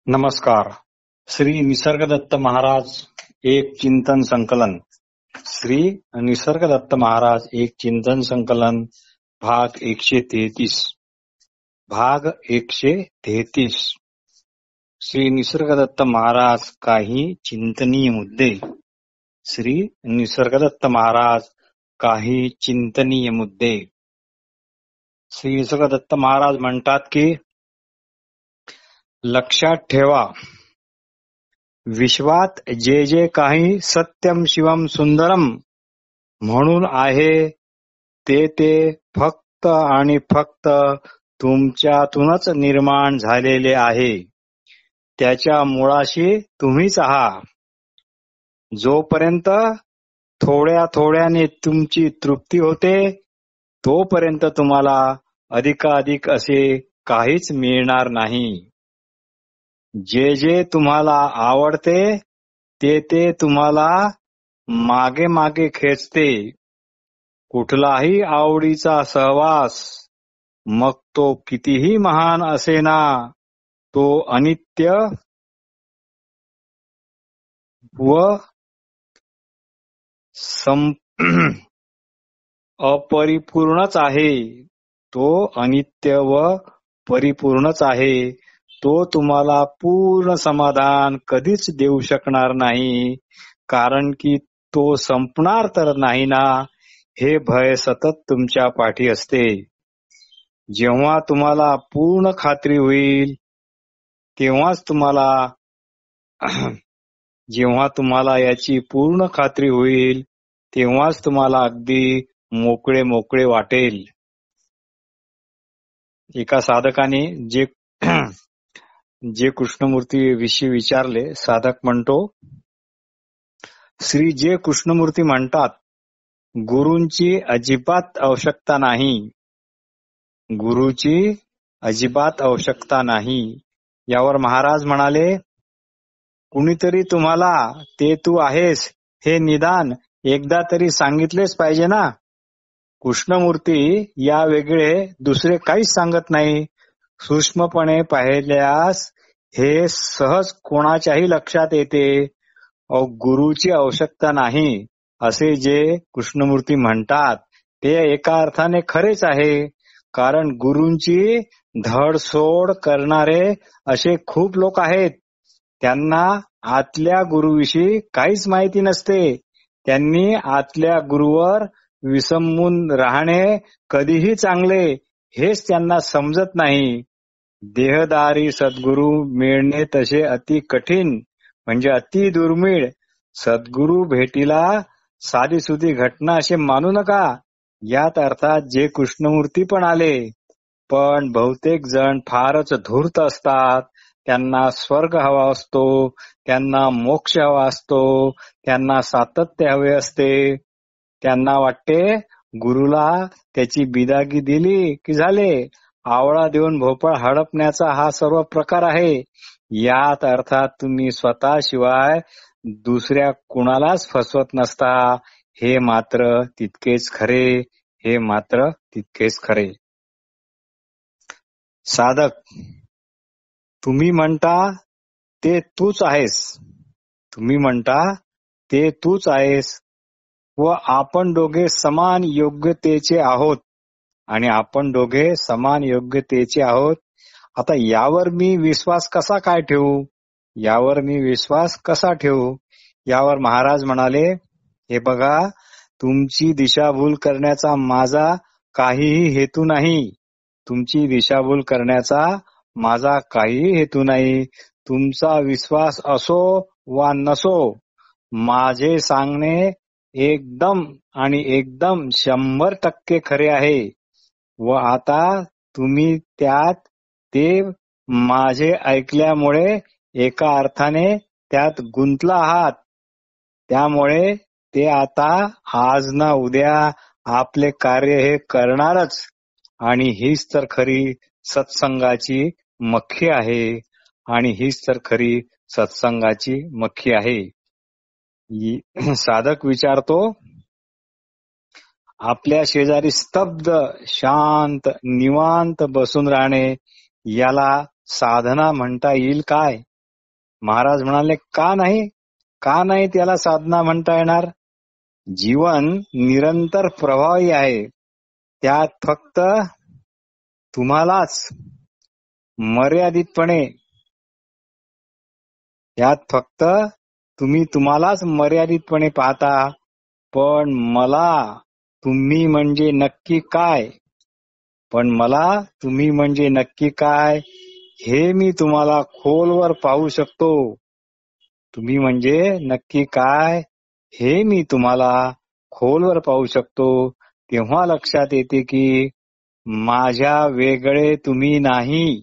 नमस्कार. श्री निसर्गदत्त महाराज एक चिंतन संकलन. श्री निसर्गदत्त महाराज एक चिंतन संकलन भाग 133. भाग 133. श्री निसर्गदत्त महाराज काही चिंतनीय मुद्दे. श्री निसर्गदत्त महाराज काही चिंतनीय मुद्दे. श्री निसर्गदत्त महाराज म्हणतात की लक्षात ठेवा, विश्वात जे जे काही सत्यम शिवम सुंदरम म्हणून आहे ते फक्त आणि फक्त तुमच्यातूनच निर्माण झालेले आहे. त्याच्या मुळाशी तुम्हीच आहात. जोपर्यंत थोड्या थोड्याने तुमची तृप्ती होते तोपर्यंत तुम्हाला अधिकाधिक असे काहीच मिळणार नाही. जे जे तुम्हाला आवडते ते तुम्हाला मागे मागे खेचते. कुठलाही आवडीचा सहवास, मग तो कितीही महान असेना, तो अनित्य व अपरिपूर्णच आहे. तो अनित्य व परिपूर्णच आहे. तो तुम्हाला पूर्ण समाधान कधीच देऊ शकणार नाही, कारण की तो संपणार तर नाही ना, हे भय सतत तुमच्या पाठी असते. जेव्हा तुम्हाला पूर्ण खात्री होईल तेव्हाच तुम्हाला याची पूर्ण खात्री होईल तेव्हाच तुम्हाला अगदी मोकळे मोकळे वाटेल. एका साधकाने जे कृष्णमूर्ती विषयी विचारले, साधक म्हणतो, श्री जे कृष्णमूर्ती म्हणतात, गुरूंची अजिबात आवश्यकता नाही. गुरुची अजिबात आवश्यकता नाही. यावर महाराज म्हणाले, कुणीतरी तुम्हाला ते तू आहेस हे निदान एकदा तरी सांगितलेच पाहिजे ना. कृष्णमूर्ती या वेगळे दुसरे काहीच सांगत नाही. सूक्ष्मपणे पाहिल्यास हे सहज कोणाच्याही लक्षात येते. गुरुची आवश्यकता नाही असे जे कृष्णमूर्ती म्हणतात ते एका अर्थाने खरेच आहे, कारण गुरूंची धडसोड करणारे असे खूप लोक आहेत. त्यांना आतल्या गुरुविषयी काहीच माहिती नसते. त्यांनी आतल्या गुरुवर विसंबून राहणे कधीही चांगले हेच त्यांना समजत नाही. देहधारी सद्गुरू मिळणे तसे अति कठीण म्हणजे अति दुर्मिळ. सद्गुरू भेटीला साधीसुधी घटना असे मानू नका. यात अर्थात जे कृष्णमूर्ती पण आले, पण बहुतेक जण फारच धूर्त असतात. त्यांना स्वर्ग हवा असतो, त्यांना मोक्ष हवा असतो, त्यांना सातत्य हवे असते. त्यांना वाटते गुरुला त्याची बिदागी दिली की झाले. आवळा देऊन भोपळा हडपण्याचा हा सर्व प्रकार आहे. यात अर्थात तुम्ही स्वतःशिवाय दुसऱ्या कुणालाच फसवत नसता. हे मात्र तितकेच खरे. हे मात्र तितकेच खरे. साधक, तुम्ही म्हणता ते तूच आहेस. तुम्ही म्हणता ते तूच आहेस व आपण दोघे समान योग्यतेचे आहोत. आणि आपण दोघे समान योग्यतेचे आहोत. आता यावर मी विश्वास कसा काय ठेवू? यावर मी विश्वास कसा ठेवू? यावर महाराज म्हणाले, हे बघा, तुमची दिशाभूल करण्याचा माझा काहीही हेतू नाही. तुमची दिशाभूल करण्याचा माझा काहीही हेतू नाही. तुमचा विश्वास असो वा नसो, माझे सांगणे एकदम आणि एकदम 100% खरे आहे. व आता तुम्ही ते माझे ऐकल्यामुळे एका अर्थाने त्यात गुंतला आहात. त्यामुळे ते आता आज ना उद्या आपले कार्य हे करणारच. आणि हीच तर खरी सत्संगाची मख्खी आहे. आणि हीच तर खरी सत्संगाची मख्खी आहे. साधक विचारतो, आपल्या शेजारी स्तब्ध, शांत, निवांत बसून राहणे याला साधना म्हणता येईल काय? महाराज म्हणाले, का नाही? का नाही त्याला साधना म्हणता येणार? जीवन निरंतर प्रवाही आहे. त्यात फक्त तुम्हालाच मर्यादितपणे तुम्हालाच मर्यादितपणे पाहता. पण मला तुम्ही म्हणजे नक्की काय? हे मी तुम्हाला खोलवर पाहू शकतो. तुम्ही म्हणजे नक्की काय हे मी तुम्हाला खोलवर पाहू शकतो. तेव्हा लक्षात येते की माझ्या वेगळे तुम्ही नाही.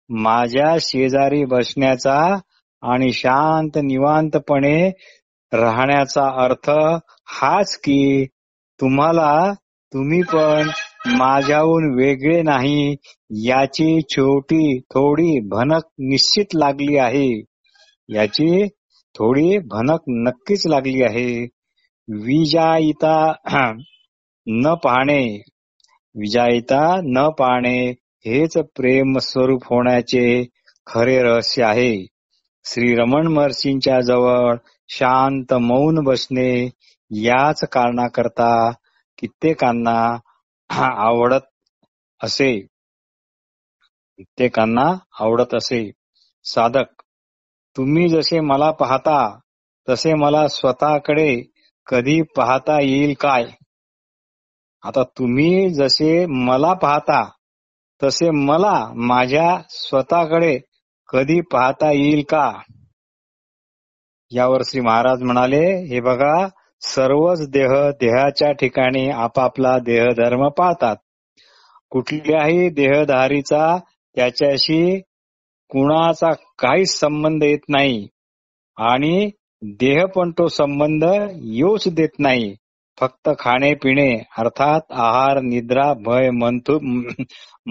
माझ्या शेजारी बसण्याचा आणि शांत निवांतपणे राहण्याचा अर्थ हाच की तुम्ही पण माझ्याहून वेगळे नाही याची थोडी भनक निश्चित लागली आहे. याची थोडी भनक नक्कीच लागली आहे. विजाईता न पाहणे हेच प्रेम स्वरूप होण्याचे खरे रहस्य आहे. श्री रमण महर्षींच्या जवळ शांत मौन बसणे याच कारणाकरता कित्येकांना आवडत असे. साधक, तुम्ही जसे मला पाहता तसे मला स्वतःकडे कधी पाहता येईल काय? आता तुम्ही जसे मला पाहता तसे मला माझ्या स्वतःकडे कधी पाहता येईल का? यावर श्री महाराज म्हणाले, हे बघा, सर्वच देहाच्या ठिकाणी आपापला देहधर्म पाळतात. कुठल्याही देहधारीचा त्याच्याशी कुणाचा काहीच संबंध येत नाही आणि देह पण तो संबंध येऊच देत नाही. फक्त खाणे पिणे अर्थात आहार, निद्रा, भय,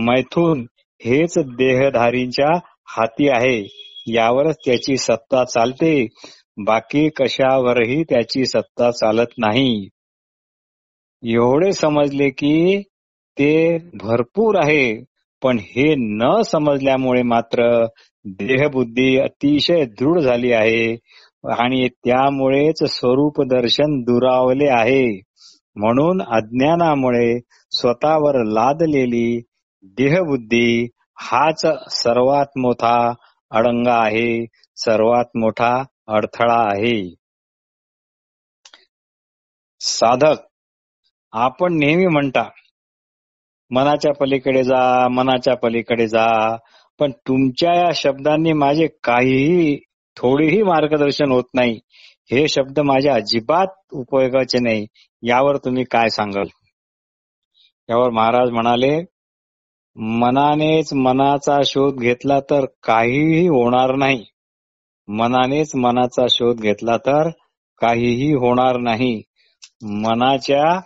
मैथून हेच देहधारींच्या हाती आहे. यावरच त्याची सत्ता चालते. बाकी कशावरही त्याची सत्ता चालत नाही. एवढे समजले की ते भरपूर आहे. पण हे न समजल्यामुळे मात्र देहबुद्धी अतिशय दृढ झाली आहे आणि त्यामुळेच स्वरूप दर्शन दुरावले आहे. म्हणून अज्ञानामुळे स्वतःवर लादलेली देहबुद्धी हाच सर्वात मोठा अडंगा आहे, सर्वात मोठा अडथळा आहे. साधक, आपण नेहमी म्हणता मनाच्या पलीकडे जा, पण तुमच्या या शब्दांनी माझे काहीही थोडेही मार्गदर्शन होत नाही. हे शब्द माझ्या अजिबात उपयोगाचे नाही. यावर तुम्ही काय सांगाल? यावर महाराज म्हणाले, मनानेच मनाचा शोध घेतला तर काहीही होणार नाही. मनाच्या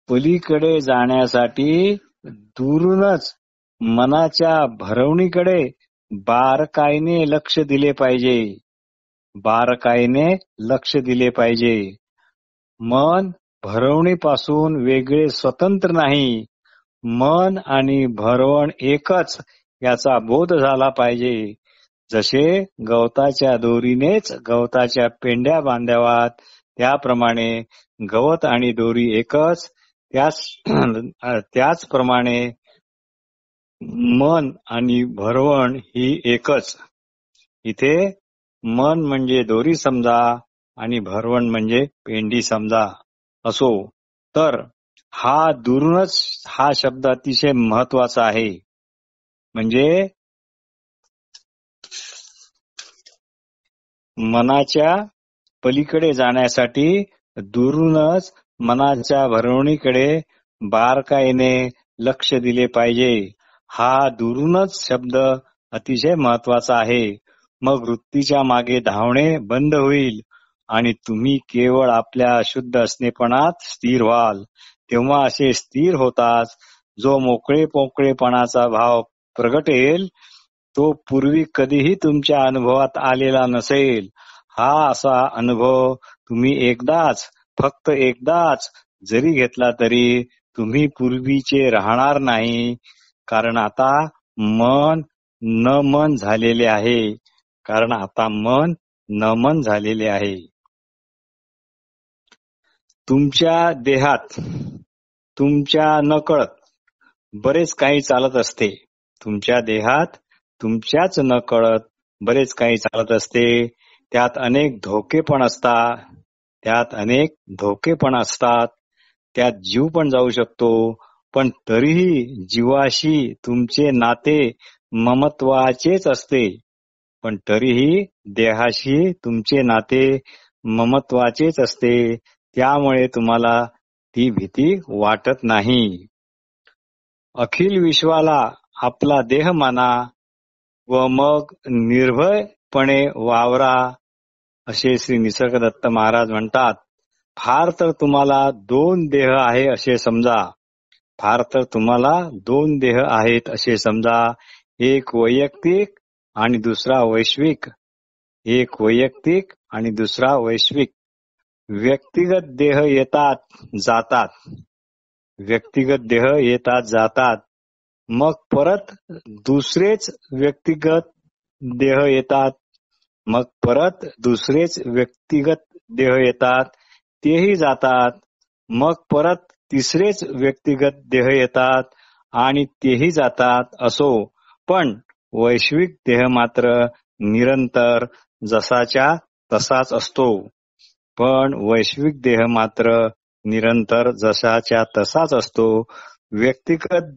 पलीकडे जाण्यासाठी दुरूनच मनाच्या भरवणीकडे बारकाईने लक्ष दिले पाहिजे. मन भरवणीपासून वेगळे स्वतंत्र नाही. मन आणि भरवण एकच याचा बोध झाला पाहिजे. जसे गवताच्या दोरीनेच गवताच्या पेंड्या बांधाव्यात, त्याप्रमाणे गवत आणि दोरी एकच. त्याचप्रमाणे मन आणि भरवण ही एकच. इथे मन म्हणजे दोरी समजा आणि भरवण म्हणजे पेंडी समजा. असो तर दुरूनच हा शब्द अतिशय महत्वाचा आहे. म्हणजे मनाच्या पलीकडे जाण्यासाठी दुरूनच मनाच्या भरवणीकडे बारकाईने लक्ष दिले पाहिजे. हा दुरूनच शब्द अतिशय महत्वाचा आहे. मग वृत्तीच्या मागे धावणे बंद होईल आणि तुम्ही केवळ आपल्या शुद्ध असणेपणात स्थिर व्हाल. तेव्हा असे स्थिर होताच जो मोकळेपणाचा भाव प्रगटेल तो पूर्वी कधीही तुमच्या अनुभवात आलेला नसेल. हा असा अनुभव तुम्ही फक्त एकदाच जरी घेतला तरी तुम्ही पूर्वीचे राहणार नाही, कारण आता मन न मन झालेले आहे. कारण आता मन नमन झालेले आहे. तुमच्या देहात तुमच्या नकळत बरेच काही चालत असते. तुमच्या देहात तुमच्याच नकळत बरेच काही चालत असते. त्यात अनेक धोके पण असतात. त्यात जीव पण जाऊ शकतो. पण तरीही जीवाशी तुमचे नाते ममत्वाचेच असते. पण तरीही देहाशी तुमचे नाते ममत्वाचेच असते. त्यामुळे तुम्हाला ती भीती वाटत नाही. अखिल विश्वाला आपला देह माना व मग निर्भयपणे वावरा, असे श्री निसर्गदत्त महाराज म्हणतात. फार तर तुम्हाला 2 देह आहे असे समजा. एक वैयक्तिक आणि दुसरा वैश्विक. व्यक्तिगत देह येतात जातात. मग परत दुसरेच व्यक्तिगत देह येतात, तेही जातात. मग परत तिसरेच व्यक्तिगत देह येतात आणि तेही जातात. असो, पण वैश्विक देह मात्र निरंतर जसाच्या तसाच असतो. व्यक्तिगत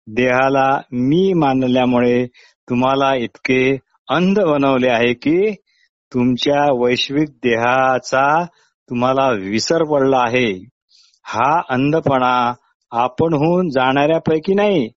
देहाला मी मानल्यामुळे तुम्हाला इतके अंध बनवले आहे की तुमच्या वैश्विक देहाचा तुम्हाला विसर पडला आहे. हा अंधपणा आपणहून जाणाऱ्यापैकी नाही.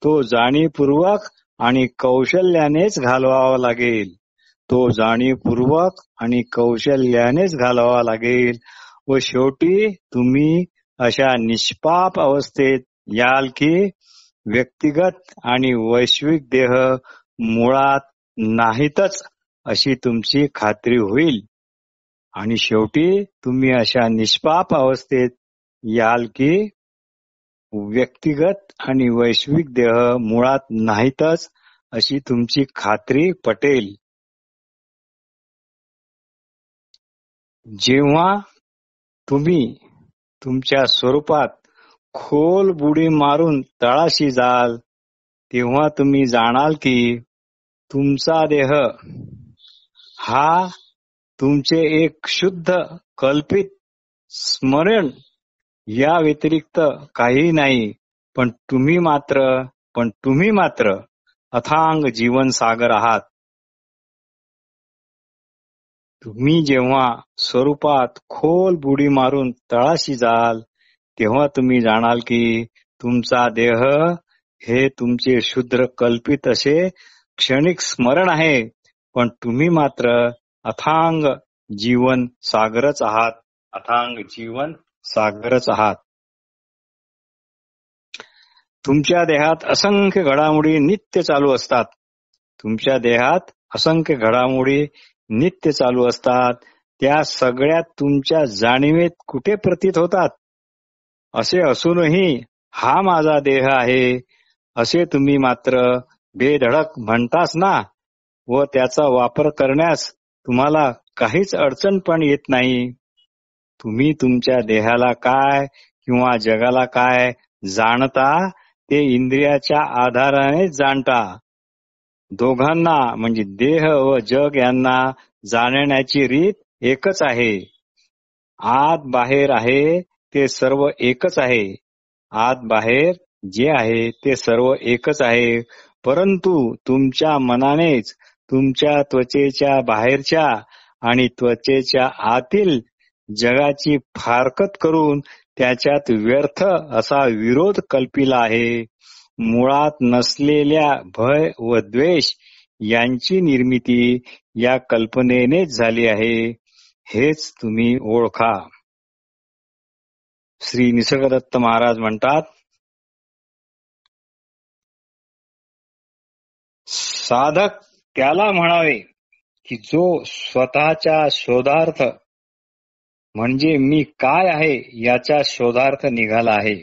तो जाणीवपूर्वक आणि कौशल्यानेच घालवावा लागेल. व शेवटी तुम्ही अशा निष्पाप अवस्थेत याल की व्यक्तिगत आणि वैश्विक देह मुळात नाहीतच अशी तुमची खात्री होईल. पटेल. जेव्हा तुम्ही तुमच्या स्वरूपात खोल बुडी मारून तळाशी जाल, तेव्हा तुम्ही जाणाल की तुमचा देह हा तुमचे एक शुद्ध कल्पित स्मरण या व्यतिरिक्त काही नाही. पण तुम्ही मात्र अथांग जीवन सागर आहात. तुम्ही जेव्हा स्वरूपात खोल बुडी मारून तळाशी जाल, तेव्हा तुम्ही जाणाल की तुमचा देह हे तुमचे शुद्ध कल्पित असे क्षणिक स्मरण आहे. पण तुम्ही मात्र अथांग जीवन सागरच आहात. तुमच्या देहात असंख्य घडामोडी नित्य चालू असतात. त्या सगळ्या तुमच्या जाणीवेत कुठे प्रतीत होतात. असे असूनही हा माझा देह आहे असे तुम्ही मात्र बेधडक म्हणतास ना, व त्याचा वापर करण्यास तुम्हाला काहीच अडचण पण येत नाही. तुम्ही तुमच्या देहाला काय किंवा जगाला काय जाणता ते इंद्रियाच्या आधाराने जाणता. दोघांना म्हणजे देह व जग यांना जाणण्याची रीत एकच आहे. आत बाहेर आहे ते सर्व एकच आहे. परंतु तुमच्या मनानेच तुमच्या त्वचेच्या बाहेरच्या आणि त्वचेच्या आतील जगाची फारकत करून त्याच्यात व्यर्थ असा विरोध कल्पिला आहे. मुळात नसलेल्या भय व द्वेष यांची निर्मिती या कल्पनेनेच झाली आहे. हेच तुम्ही ओळखा. श्री निसर्गदत्त महाराज म्हणतात, साधक त्याला म्हणावे की जो स्वतःच्या शोधार्थ म्हणजे मी काय आहे याच्या शोधार्थ निघाला आहे.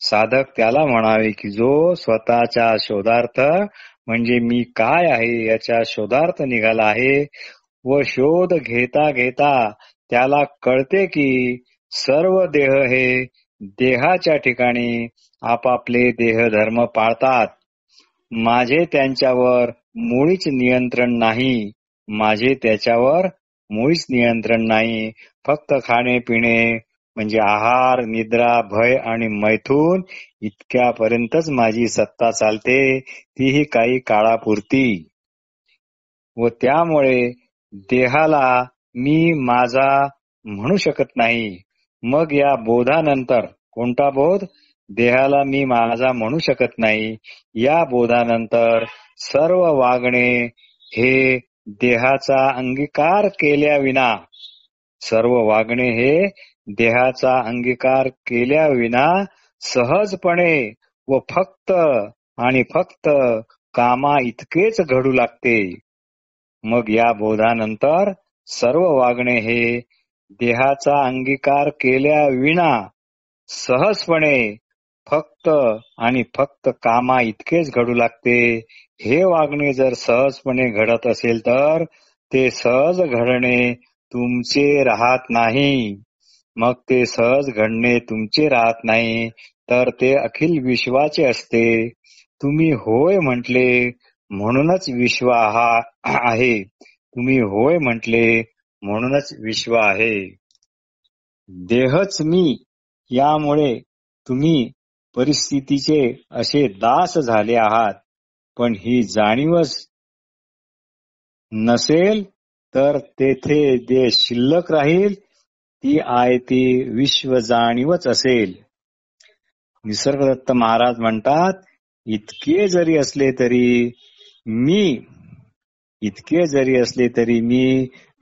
साधक त्याला म्हणावे की जो स्वतःच्या शोधार्थ म्हणजे मी काय आहे याच्या शोधार्थ निघाला आहे व शोध घेता घेता त्याला कळते की सर्व देह हे देहाच्या ठिकाणी आपापले देहधर्म पाळतात. माझे त्यांच्यावर मुळीच नियंत्रण नाही. माझे त्याच्यावर मुळीच नियंत्रण नाही. फक्त खाणे पिणे म्हणजे आहार, निद्रा, भय आणि मैथून इतक्यापर्यंतच माझी सत्ता चालते, तीही काही काळापुरती. व त्यामुळे देहाला मी माझा म्हणू शकत नाही. मग या बोधानंतर कोणता बोध? देहाला मी माझा म्हणू शकत नाही. या बोधानंतर सर्व वागणे हे देहाचा अंगीकार केल्याविना, सर्व वागणे हे देहाचा अंगीकार केल्याविना सहजपणे व फक्त आणि फक्त कामा इतकेच घडू लागते. मग या बोधानंतर सर्व वागणे हे देहाचा अंगीकार केल्याविना सहजपणे फक्त आणि फक्त कामा इतकेच घडू लागते. हे वागणे जर सहजपणे घडत असेल तर ते सहज घडणे तुमचे राहत नाही. मग ते सहज घडणे तुमचे राहत नाही तर ते अखिल विश्वाचे असते. तुम्ही होय म्हटले म्हणूनच विश्व आहे. तुम्ही होय म्हटले म्हणूनच विश्व आहे. देहच मी, यामुळे तुम्ही परिस्थितीचे असे दास झाले आहात. पण ही जाणीवच नसेल तर तेथे जे शिल्लक राहील ती आहे ती विश्व जाणीवच असेल. निसर्गदत्त महाराज म्हणतात, इतके जरी असले तरी मी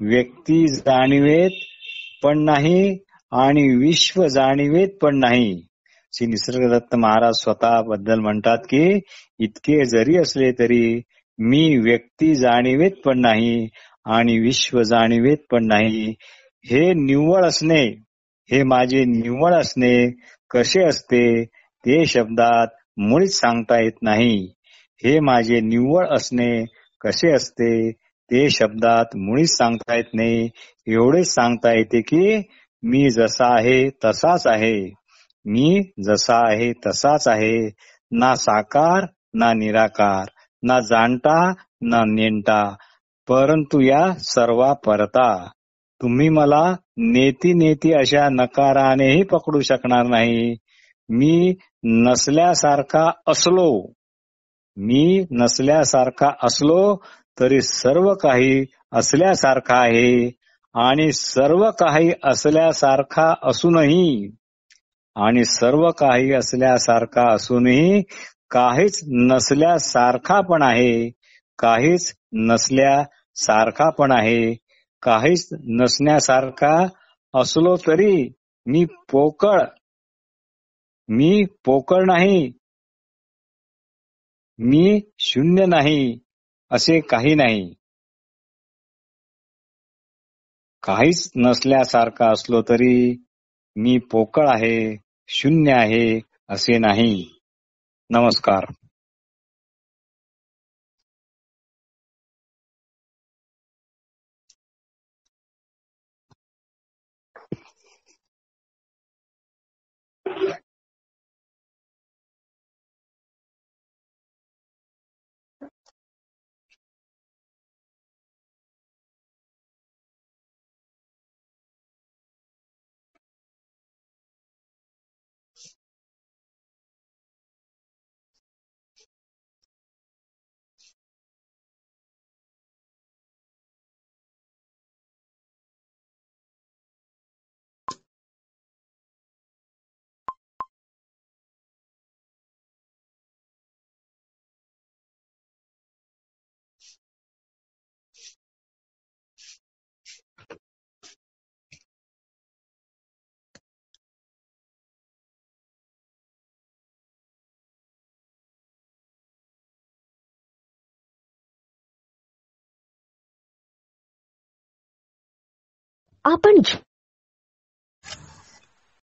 व्यक्ती जाणीवेत पण नाही आणि विश्व जाणीवेत पण नाही. श्री निसर्गदत्त महाराज स्वतःबद्दल म्हणतात की इतके जरी असले तरी मी व्यक्ती जाणीवेत पण नाही आणि विश्व जाणीवेत पण नाही. हे निव्वळ असणे, हे माझे निव्वळ असणे कसे असते ते शब्दात मुळीच सांगता येत नाही. हे माझे निव्वळ असणे कसे असते ते शब्दात मुळीच सांगता येत नाही. एवढेच सांगता येते की मी जसा आहे तसाच आहे. मी जसा आहे तसाच आहे. ना साकार ना निराकार, ना जाणता ना नेणता, परंतु या सर्वा परता. तुम्ही मला नेती नेती अशा नकारानेही पकडू शकणार नाही. मी नसल्यासारखा असलो तरी सर्व काही असल्यासारखा आहे आणि सर्व काही असल्यासारखा असूनही काहीच नसल्यासारखा पण आहे. काहीच नसल्यासारखा पण आहे. काहीच नसण्यासारखा असलो तरी मी पोकळ नाही, मी शून्य नाही असे काही नाही. काहीच नसल्यासारखा असलो तरी मी पोकळ आहे, शून्य आहे असे नाही. नमस्कार. आपण